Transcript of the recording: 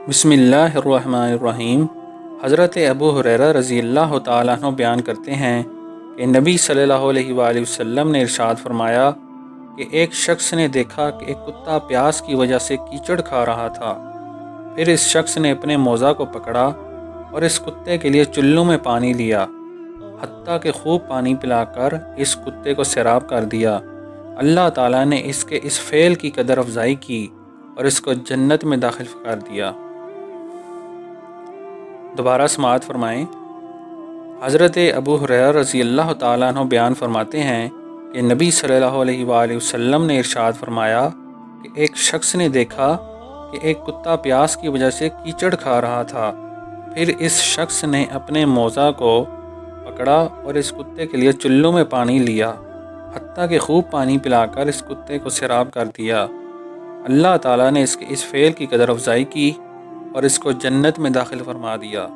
بسم اللہ الرحمن الرحیم۔ حضرت ابو ہریرہ رضی اللہ تعالیٰ عنہ بیان کرتے ہیں کہ نبی صلی اللہ علیہ وآلہ وسلم نے ارشاد فرمایا کہ ایک شخص نے دیکھا کہ ایک کتا پیاس کی وجہ سے کیچڑ کھا رہا تھا۔ پھر اس شخص نے اپنے موزہ کو پکڑا اور اس کتے کے لیے چلو میں پانی لیا، حتیٰ کہ خوب پانی پلا کر اس کتے کو سیراب کر دیا۔ اللہ تعالیٰ نے اس کے اس فعل کی قدر افزائی کی اور اس کو جنت میں داخل کر دیا۔ دوبارہ سماعت فرمائیں۔ حضرت ابو ہریرہ رضی اللہ تعالیٰ عنہ بیان فرماتے ہیں کہ نبی صلی اللہ علیہ وآلہ وسلم نے ارشاد فرمایا کہ ایک شخص نے دیکھا کہ ایک کتا پیاس کی وجہ سے کیچڑ کھا رہا تھا۔ پھر اس شخص نے اپنے موزہ کو پکڑا اور اس کتے کے لیے چلو میں پانی لیا، حتیٰ کہ خوب پانی پلا کر اس کتے کو سیراب کر دیا۔ اللہ تعالیٰ نے اس کے اس فعل کی قدر افزائی کی اور اس کو جنت میں داخل فرما دیا۔